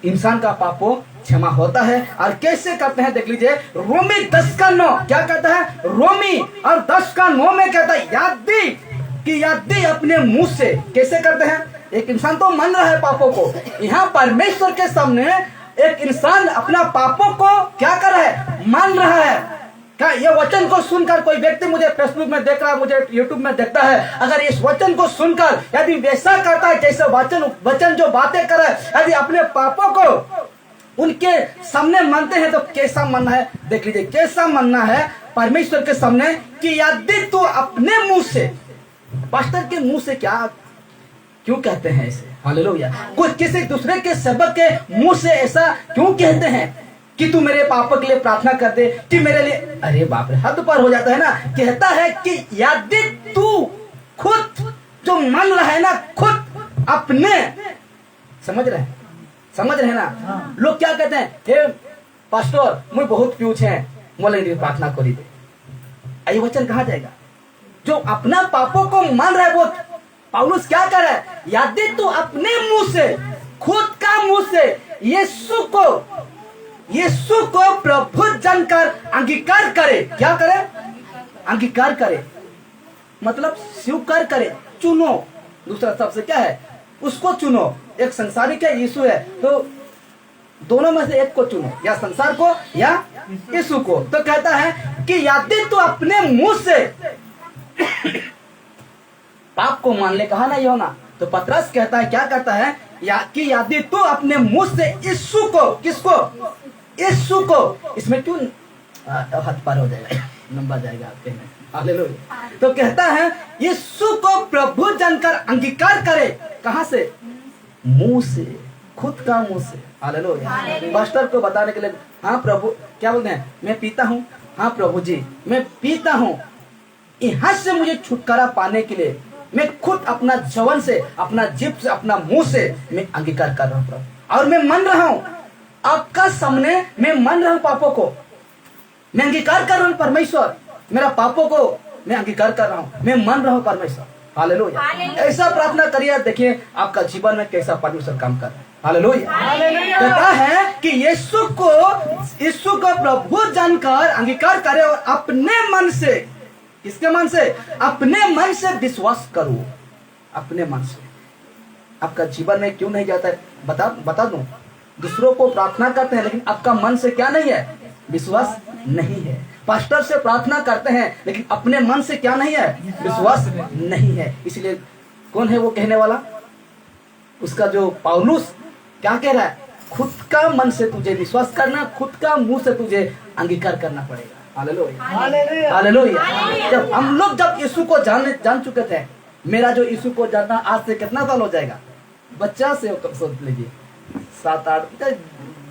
इंसान का पापों क्षमा होता है। और कैसे करते हैं देख लीजिए, रोमी 10:9 क्या कहता है, रोमी और 10:9 में कहता है यदि अपने मुंह से, कैसे करते हैं, एक इंसान तो मान रहा है पापों को, यहाँ परमेश्वर के सामने एक इंसान अपना पापों को क्या कर रहा है, मान रहा है। क्या ये वचन को सुनकर कोई व्यक्ति मुझे फेसबुक में देख रहा है, मुझे यूट्यूब में देखता है, अगर इस वचन को सुनकर यदि वैसा करता है जैसे वचन जो बातें कर रहा है, यदि अपने पापों को उनके सामने मानते हैं तो कैसा मानना है देख लीजिए, कैसा मानना है परमेश्वर के सामने कि यदि तू अपने मुंह से, पास्टर के मुंह से क्या क्यों कहते हैं ऐसे, हालेलुया, कुछ किसी दूसरे के सेवक के मुंह से ऐसा क्यों कहते हैं कि तू मेरे पापों के लिए प्रार्थना कर दे, कि मेरे लिए, अरे बाप रे, हद पर हो जाता है ना। कहता है कि यदि तू खुद जो मान रहा है ना, खुद अपने, समझ रहे ना। लोग क्या कहते हैं, हे पास्टर मुझे बहुत प्यूछ है, मोले लिए प्रार्थना करी दे। ये वचन कहाँ जाएगा? जो अपना पापों को मान रहा है, वो पौलुस क्या कर रहा है, यदि तू अपने मुंह से, खुद का मुंह से यीशु को प्रभु जानकर अंगीकार करे, क्या करे, अंगीकार करे, मतलब स्वीकार करे, चुनो। दूसरा शब्द क्या है, उसको चुनो। एक संसारिक है, यीशु है, तो दोनों में से एक को चुनो, या संसार को या यीशु को। तो कहता है कि यदि तू अपने मुंह से पाप को मान ले, कहा ना योना, तो पतरस कहता है, क्या कहता है, कि यदि तू अपने मुंह से यीशु को, किसको, यीशु को, इसमें क्यों हाथ पार हो जाएगा, नंबर जाएगा आपके में, हालेलुया। तो कहता है यीशु को प्रभु जानकर अंगीकार करे, कहां से, मुंह से, खुद का मुंह से, हालेलुया। पास्टर को बताने के लिए, हाँ प्रभु, क्या बोलते हैं, मैं पीता हूँ, हाँ प्रभु जी मैं पीता हूँ, यहाँ से मुझे छुटकारा पाने के लिए मैं खुद अपना जवन से, अपना जीभ से, अपना मुंह से मैं अंगीकार कर रहा हूँ प्रभु, और मैं मान रहा हूँ आपका सामने, मैं मान रहा हूँ पापों को, मैं अंगीकार कर रहा हूँ परमेश्वर, मेरा पापों को मैं अंगीकार कर रहा हूँ, मैं मान रहा हूँ परमेश्वर, हालेलुया। ऐसा प्रार्थना करिए, देखिए आपका जीवन में कैसा परमेश्वर काम कर रहा है, हालेलुया। कहता है कि यीशु को प्रभु जानकर अंगीकार करे और अपने मन से, किसके मन से, अपने मन से विश्वास करो, अपने मन से। आपका जीवन में क्यों नहीं जाता है, बता दूं, दूसरों को प्रार्थना करते हैं लेकिन आपका मन से क्या नहीं है, विश्वास नहीं है। पास्टर से प्रार्थना करते हैं लेकिन अपने मन से क्या नहीं है, विश्वास नहीं है। इसलिए कौन है वो कहने वाला, उसका जो पौलुस क्या कह रहा है, खुद का मन से तुझे विश्वास करना, खुद का मुंह से तुझे अंगीकार करना पड़ेगा, हालेलुया, हालेलुया। जब यीशु को जान चुके थे, मेरा जो यीशु को जानना आज से कितना साल हो जाएगा, बच्चा से सोच लीजिए 7, 8,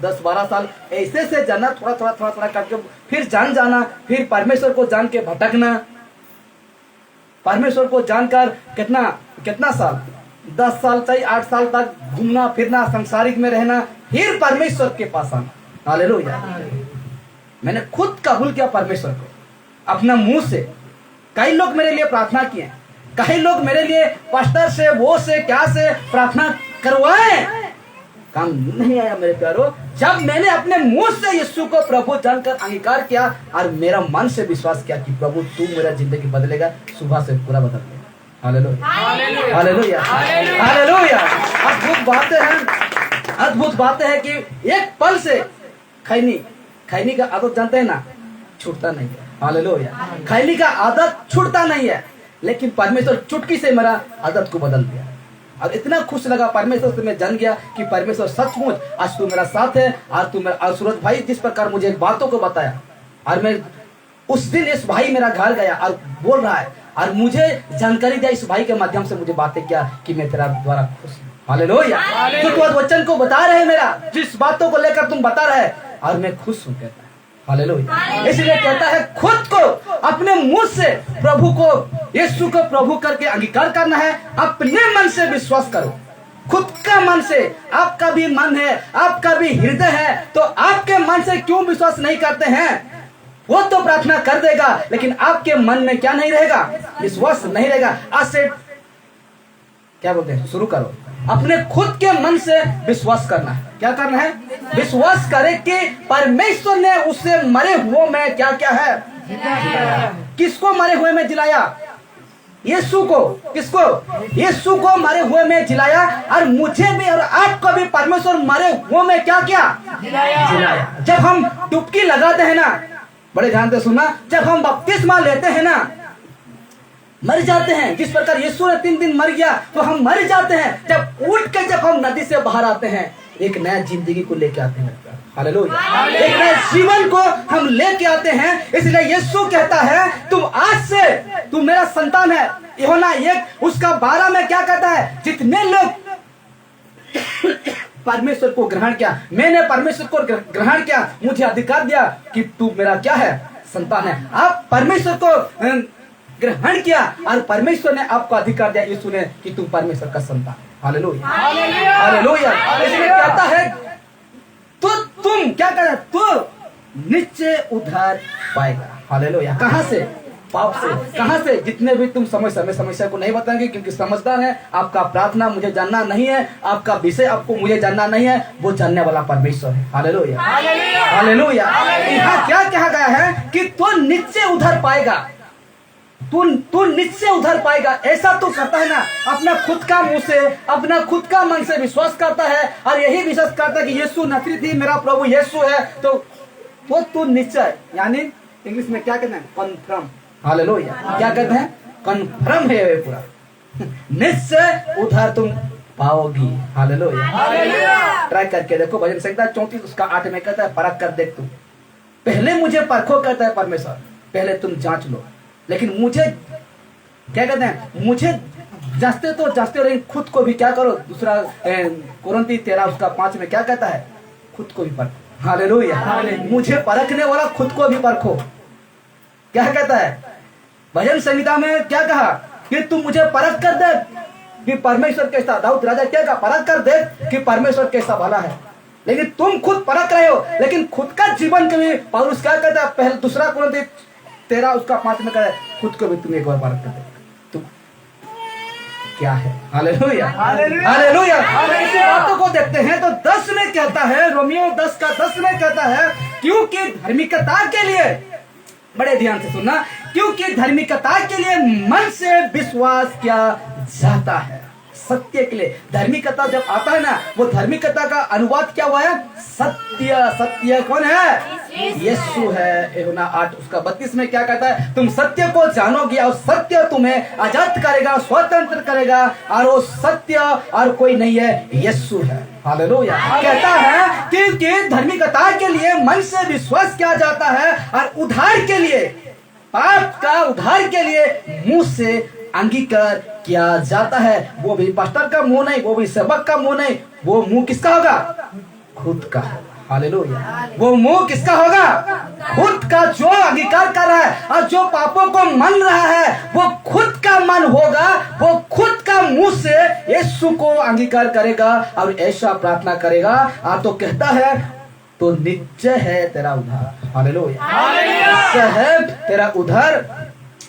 10, 12 साल ऐसे से जाना, थोड़ा करके फिर जाना, फिर परमेश्वर को जान के भटकना, परमेश्वर को जानकर कितना साल, 10 साल चाहिए, 8 साल तक घूमना फिरना, संसारिक में रहना, फिर परमेश्वर के पास आना, हालेलुया। मैंने खुद कबूल किया परमेश्वर को अपना मुंह से। कई लोग मेरे लिए प्रार्थना किए, कई लोग मेरे लिए पास्टर से, वो से, क्या से प्रार्थना करवाए, काम नहीं आया मेरे प्यारो। जब मैंने अपने मुंह से यीशु को प्रभु जानकर अंगीकार किया और मेरा मन से विश्वास किया कि प्रभु तू मेरा जिंदगी बदलेगा, सुबह से पूरा बदल गया, हालेलुया, हालेलुया, हालेलुया। अद्भुत बातें हैं कि एक पल से खैनी का आदत जानते हैं ना, छूटता नहीं है, हालेलुया। खैनी का आदत छूटता नहीं है, लेकिन परमेश्वर चुटकी से मेरा आदत को बदल दिया। और इतना खुश लगा परमेश्वर से, मैं जान गया कि परमेश्वर सचमुच आज तू मेरा साथ है। और सूरज भाई जिस प्रकार मुझे बातों को बताया, और मैं उस दिन इस भाई मेरा घर गया और बोल रहा है, और मुझे जानकारी दिया इस भाई के माध्यम से, मुझे बातें किया कि मैं तेरा द्वारा खुश हूँ, हालेलुया। तो वचन को बता रहे, मेरा जिस बातों को लेकर तुम बता रहे, और मैं खुश हूँ, कहता है, हालेलुया। इसलिए कहता है खुद को अपने मुंह से प्रभु को, यीशु को प्रभु करके अंगीकार करना है, अपने मन से विश्वास करो, खुद का मन से। आपका भी मन है, आपका भी हृदय है, तो आपके मन से क्यों विश्वास नहीं करते हैं? वो तो प्रार्थना कर देगा, लेकिन आपके मन में क्या नहीं रहेगा, विश्वास नहीं रहेगा। आज से क्या बोलते हैं, शुरू करो। अपने खुद के मन से विश्वास करना है। क्या करना है? विश्वास करे कि परमेश्वर ने उसे मरे हुए में क्या क्या है, जिलाया। किसको मरे हुए में जिलाया? यीशु को। किसको? यीशु को मरे हुए में जिलाया। और मुझे भी और आपको भी परमेश्वर मरे हुए में क्या क्या जिलाया। जब हम डुबकी लगाते हैं ना, बड़े ध्यान से सुनना, जब हम बपतिस्मा लेते हैं ना, मर जाते हैं। जिस प्रकार यीशु ने 3 दिन मर गया तो हम मर जाते हैं। जब उठ के जब हम नदी से बाहर आते हैं, एक नया जिंदगी को लेके आते हैं। हालेलुया। एक नए जीवन को हम लेके आते हैं। इसलिए यीशु कहता है तुम आज से तुम मेरा संतान है। यूहन्ना 1 उसका 12 में क्या कहता है? जितने लोग परमेश्वर को ग्रहण किया, मैंने परमेश्वर को ग्रहण किया, मुझे अधिकार दिया कि तू मेरा क्या है, संतान है। आप परमेश्वर को ग्रहण किया और परमेश्वर ने आपको अधिकार दिया, यीशु ने, कि तू परमेश्वर का संतान। Hallelujah, hallelujah. इसलिए कहता है तो तुम क्या कर, तो नीचे उधार पाएगा। हालेलुया। कहां से? पाप से। कहां से? जितने भी तुम समस्या को नहीं बताएंगे, क्योंकि समझदार है। आपका प्रार्थना मुझे जानना नहीं है, आपका विषय आपको मुझे जानना नहीं है, वो जानने वाला परमेश्वर है। Hallelujah, hallelujah. यहाँ क्या कहा गया है कि तो नीचे उधर पाएगा, तू नीचे उधर पाएगा। ऐसा तो करता है ना, अपना खुद का मुंह से, अपना खुद का मन से विश्वास करता है और यही विश्वास करता है कि यीशु नजरेती थी, मेरा प्रभु यीशु है, तो वो तू नीचे, यानी इंग्लिश में क्या कहते हैं, कन्फर्म। हालेलुया। क्या कहते हैं? कन्फर्म है पूरा। नीचे उधर तुम पाओगी। हालेलुया। ट्राई करके देखो। भजन संहिता 34 उसका 8 में कहता है परख कर देख, तू पहले मुझे परखो, कहता है परमेश्वर, पहले तुम जांच लो। लेकिन मुझे क्या कहते हैं, मुझे जांचते तो जांचते रहे, खुद को भी क्या करो। दूसरा कोरिन्थी 13 उसका 5 में क्या कहता है, खुद को भी परखो। हालेलुया। मुझे परखने वाला खुद को भी परखो। क्या कहता है भजन संहिता में? क्या कहा कि तुम मुझे परख कर दे कि परमेश्वर कैसा। दाऊद राजा क्या कहा? परख कर दे कि परमेश्वर कैसा भला है। लेकिन तुम खुद परख रहे हो, लेकिन खुद का जीवन कभी पौलुस क्या कहता है, पहले दूसरा कोरिन्थी 13 उसका 5 में कहता है, खुद को भी तुम एक बार परख कर दे, तुम क्या है। Hallelujah, hallelujah. इसी बातों को देखते हैं तो 10 में कहता है, रोमियो 10 का 10 में कहता है, क्योंकि धार्मिकता के लिए, बड़े ध्यान से सुनना, क्योंकि धार्मिकता के लिए मन से विश्वास किया जाता है। सत्य के लिए धार्मिकता जब आता है ना, वो धार्मिकता का अनुवाद क्या हुआ है, सत्य। सत्य कौन है? यीशु है। यूहन्ना 8 उसका 32 में क्या कहता है, तुम सत्य को जानोगे और सत्य तुम्हें आजाद करेगा, स्वतंत्र करेगा, और वो सत्य और कोई नहीं है, यीशु है। हालेलुया। कहता है कि धार्मिकता के लिए मन से विश्वास किया जाता है और उद्धार के लिए, पाप का उद्धार के लिए मुंह से अंगीकार किया जाता है। वो भी पास्टर का मुंह नहीं, वो भी सेवक का मुंह नहीं, वो मुंह किसका होगा? खुद का। हालेलुया। वो मुंह किसका होगा? खुद का, जो अंगीकार कर रहा है और जो पापों को मान रहा है, वो खुद का मन होगा। वो खुद का मुंह से यीशु को अंगीकार करेगा और ऐसा प्रार्थना करेगा। तो कहता है तो निश्चय है तेरा उद्धार। हालेलुया। निश्चय है तेरा उद्धार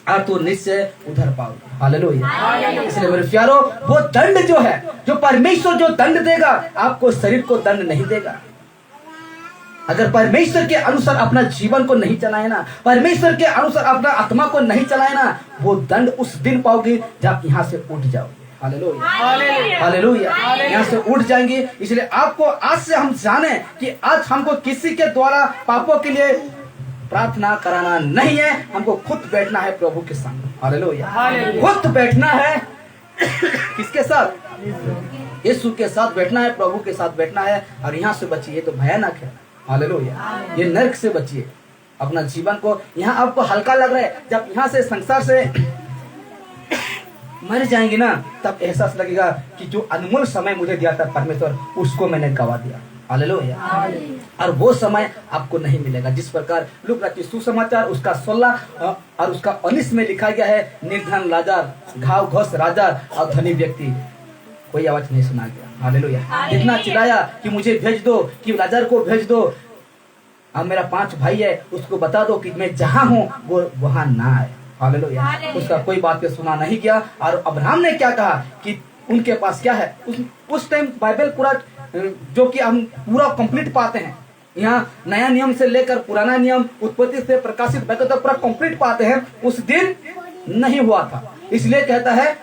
और तू निश्चय उधर पाओगे। हालेलुया। इसलिए मेरे प्यारो, वो दंड जो है, जो परमेश्वर जो दंड देगा, आपको शरीर को दंड नहीं देगा। अगर परमेश्वर के अनुसार अपना जीवन को नहीं चलाए ना, परमेश्वर के अनुसार अपना आत्मा को नहीं चलाए ना, वो दंड उस दिन पाओगे जब यहाँ से उठ जाओगे। Hallelujah, hallelujah. यहाँ से उठ जाएंगे। इसलिए आपको आज से हम जाने कि आज हमको किसी के द्वारा पापों के लिए प्रार्थना कराना नहीं है, हमको खुद बैठना है प्रभु के सामने। हालेलुया। खुद बैठना है किसके साथ? यीशु के साथ बैठना है, प्रभु के साथ बैठना है। और यहाँ से बचिए, तो भयानक है। हालेलुया। ये नरक से बचिए अपना जीवन को। यहाँ आपको हल्का लग रहा है, जब यहाँ से संसार से मर जाएंगे ना, तब एहसास लगेगा कि जो अनमोल समय मुझे दिया था परमेश्वर, उसको मैंने गवा दिया। हालेलुया। और वो समय आपको नहीं मिलेगा। जिस प्रकार लूका रचित सुसमाचार उसका 16 और उसका 19 में लिखा गया है, निर्धन लाजार, घाव घोष राजा और धनी व्यक्ति, कोई आवाज नहीं सुना गया। हालेलुया। इतना चिल्लाया कि मुझे भेज दो, कि लाजार को भेज दो, अब मेरा 5 भाई है, उसको बता दो कि मैं जहां हूं वो वहां ना आए। हालेलुया। उसका कोई बात सुना नहीं गया। और अब्राहम ने क्या कहा कि उनके पास क्या है, उस टाइम बाइबल पूरा जो कि हम पूरा कंप्लीट पाते हैं, यहाँ नया नियम से लेकर पुराना नियम, उत्पत्ति से प्रकाशित बाइबल तक पूरा कंप्लीट पाते हैं, उस दिन नहीं हुआ था। इसलिए कहता है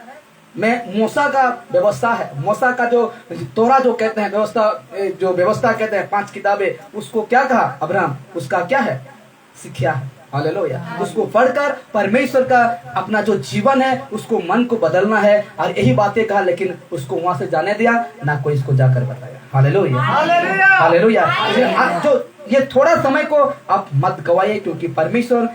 मैं मूसा का व्यवस्था है, मूसा का जो तोरा जो कहते हैं व्यवस्था, जो व्यवस्था कहते हैं 5 किताबें, उसको क्या कहा अब्राहम, उसका क्या है, शिक्षा है। हालेलुया। उसको पढ़कर परमेश्वर का अपना जो जीवन है उसको मन को बदलना है, और यही बातें कहा, लेकिन उसको वहां से जाने दिया ना, कोई इसको जाकर बताया। Hallelujah, hallelujah. जो ये थोड़ा समय को आप मत गवाइए, क्योंकि परमेश्वर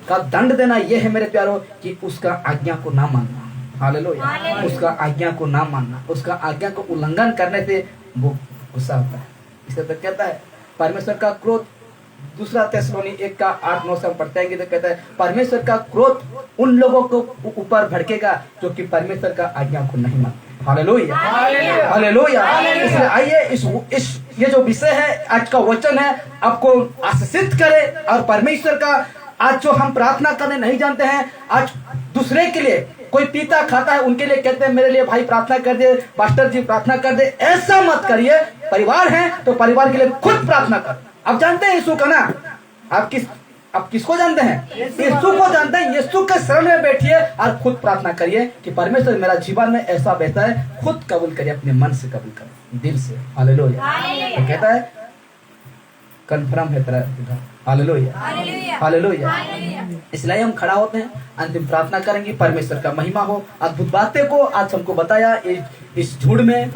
का दंड देना यह है मेरे प्यारो कि उसका आज्ञा को ना मानना। हालेलुया। उसका आज्ञा को ना मानना, उसका आज्ञा को उल्लंघन करने से वो गुस्सा होता है। इसे तो कहता है परमेश्वर का क्रोध, दूसरा थिस्सलुनी 1:8-9 से हम पढ़ते हैं कि तो कहता है परमेश्वर का क्रोध उन लोगों को ऊपर भड़केगा जो कि परमेश्वर का आज्ञा को नहीं मानते। Hallelujah, hallelujah. इसलिए आइए इस ये जो विषय है, आज का वचन है, आपको आशीषित करे। और परमेश्वर का आज जो हम प्रार्थना करने नहीं जानते हैं, आज दूसरे के लिए कोई पीता खाता है, उनके लिए कहते हैं मेरे लिए भाई प्रार्थना कर दे, पास्टर जी प्रार्थना कर दे, ऐसा मत करिए। परिवार है तो परिवार के लिए खुद प्रार्थना कर। आप जानते हैं यीशु का ना, आप किसको जानते हैं, यीशु को जानते हैं। यीशु के शरण में बैठिए और खुद प्रार्थना करिए कि परमेश्वर मेरा जीवन में ऐसा बहता है, खुद कबूल करिए, अपने मन से कबूल करिए, दिल से। हालेलुया। तो कहता है कन्फर्म है तेरा, हालेलुया, हालेलुया। इसलिए हम खड़ा होते हैं, अंतिम प्रार्थना करेंगे, परमेश्वर का महिमा हो। अद्भुत बातें को आज हमको बताया इस झुंड में।